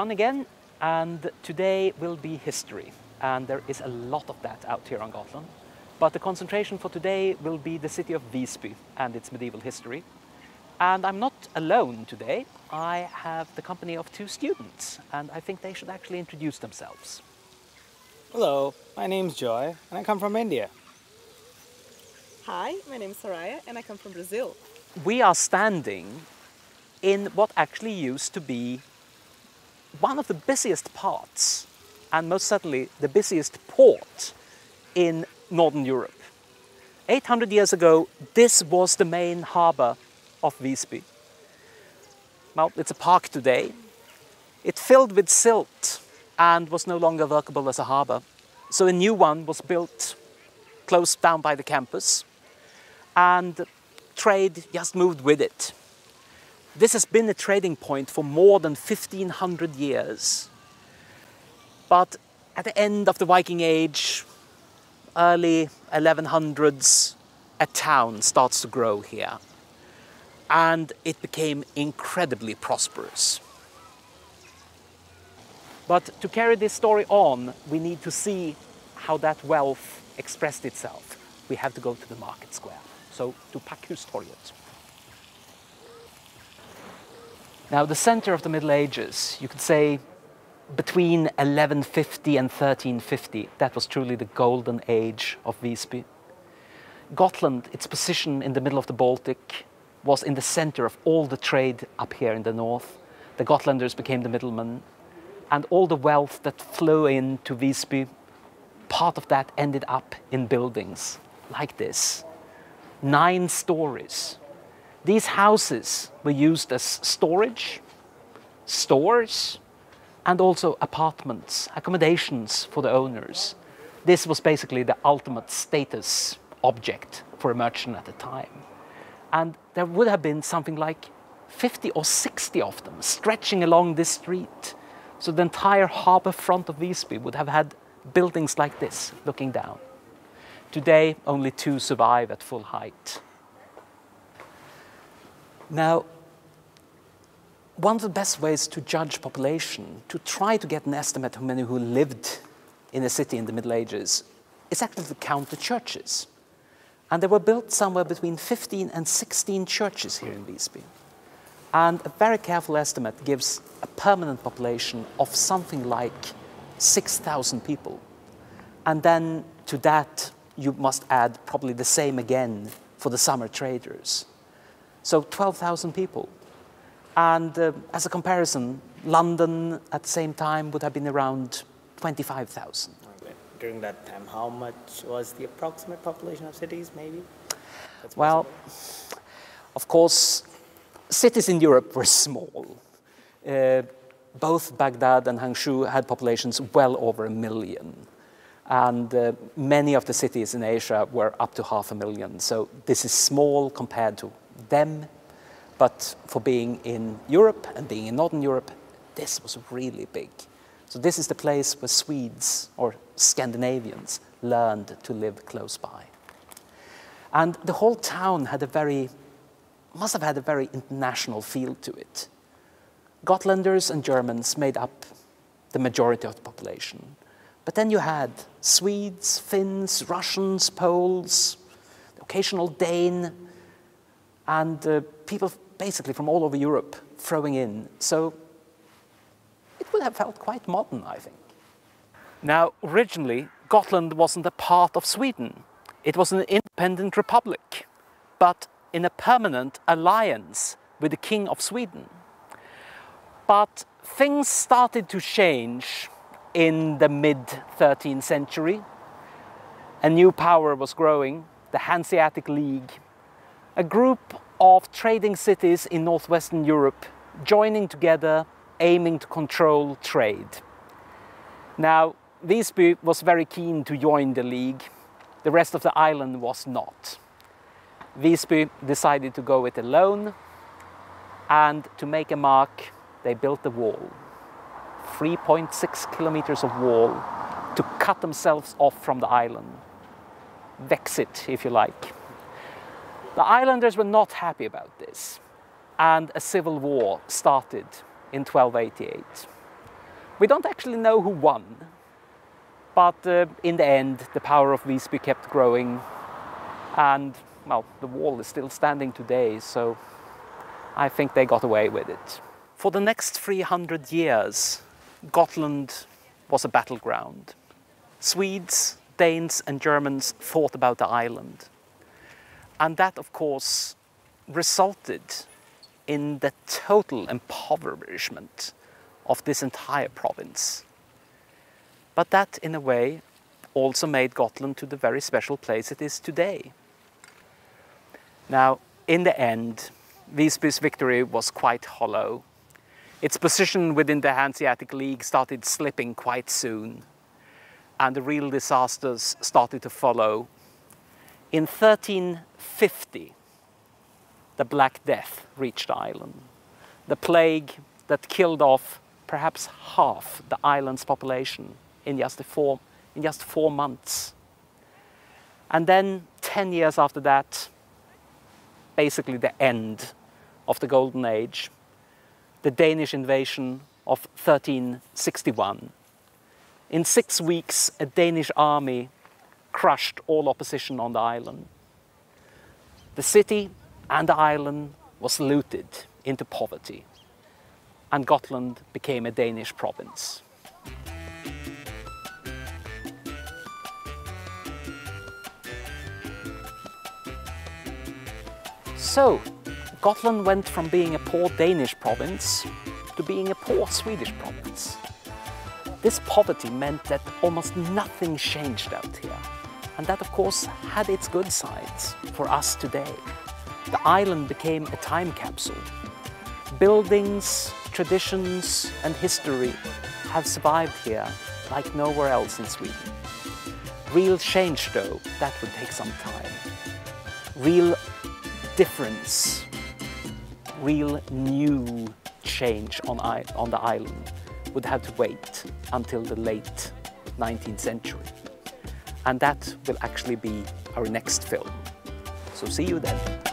everyone again, and today will be history, and there is a lot of that out here on Gotland. But the concentration for today will be the city of Visby and its medieval history. And I'm not alone today. I have the company of two students, and I think they should actually introduce themselves. Hello, my name's Joy, and I come from India. Hi, my name is Soraya, and I come from Brazil. We are standing in what actually used to be one of the busiest parts, and most certainly the busiest port in Northern Europe. 800 years ago, this was the main harbour of Visby. Well, it's a park today. It filled with silt and was no longer workable as a harbour. So a new one was built close down by the campus, and trade just moved with it. This has been a trading point for more than 1500 years. But at the end of the Viking Age, early 1100s, a town starts to grow here. And it became incredibly prosperous. But to carry this story on, we need to see how that wealth expressed itself. We have to go to the market square. So to Pakkhustorget. Now, the center of the Middle Ages, you could say between 1150 and 1350, that was truly the golden age of Visby. Gotland, its position in the middle of the Baltic, was in the center of all the trade up here in the north. The Gotlanders became the middlemen, and all the wealth that flew into Visby, part of that ended up in buildings like this. 9 stories. These houses were used as storage, stores, and also apartments, accommodations for the owners. This was basically the ultimate status object for a merchant at the time. And there would have been something like 50 or 60 of them stretching along this street. So the entire harbour front of Visby would have had buildings like this looking down. Today, only 2 survive at full height. Now, one of the best ways to judge population, to try to get an estimate of how many who lived in a city in the Middle Ages, is actually to count the churches. And there were built somewhere between 15 and 16 churches here in Visby. And a very careful estimate gives a permanent population of something like 6,000 people. And then to that, you must add probably the same again for the summer traders. So 12,000 people. And as a comparison, London at the same time would have been around 25,000. During that time, how much was the approximate population of cities, maybe? Well, of course, cities in Europe were small. Both Baghdad and Hangzhou had populations well over 1 million. And many of the cities in Asia were up to 500,000. So this is small compared to them. But for being in Europe and being in Northern Europe, this was really big. So this is the place where Swedes or Scandinavians learned to live close by. And the whole town had must have had a very international feel to it. Gotlanders and Germans made up the majority of the population. But then you had Swedes, Finns, Russians, Poles, the occasional Dane, and people basically from all over Europe throwing in. So it would have felt quite modern, I think. Now, originally, Gotland wasn't a part of Sweden. It was an independent republic, but in a permanent alliance with the King of Sweden. But things started to change in the mid-13th century. A new power was growing, the Hanseatic League, a group of trading cities in northwestern Europe joining together, aiming to control trade. Now, Visby was very keen to join the league. The rest of the island was not. Visby decided to go it alone, and to make a mark, they built a wall. 3.6 kilometers of wall to cut themselves off from the island. Vex it, if you like. The islanders were not happy about this, and a civil war started in 1288. We don't actually know who won, but in the end, the power of Visby kept growing, and well, the wall is still standing today, so I think they got away with it. For the next 300 years, Gotland was a battleground. Swedes, Danes and Germans fought about the island. And that, of course, resulted in the total impoverishment of this entire province. But that, in a way, also made Gotland to the very special place it is today. Now, in the end, Visby's victory was quite hollow. Its position within the Hanseatic League started slipping quite soon, and the real disasters started to follow. In 1350, the Black Death reached the island, the plague that killed off perhaps half the island's population in just 4 months. And then 10 years after that, basically the end of the Golden Age, the Danish invasion of 1361. In 6 weeks, a Danish army crushed all opposition on the island. The city and the island was looted into poverty, and Gotland became a Danish province. So, Gotland went from being a poor Danish province to being a poor Swedish province. This poverty meant that almost nothing changed out here. And that, of course, had its good sides for us today. The island became a time capsule. Buildings, traditions, and history have survived here like nowhere else in Sweden. Real change, though, that would take some time. Real difference, real new change on the island would have to wait until the late 19th century. And that will actually be our next film. So see you then.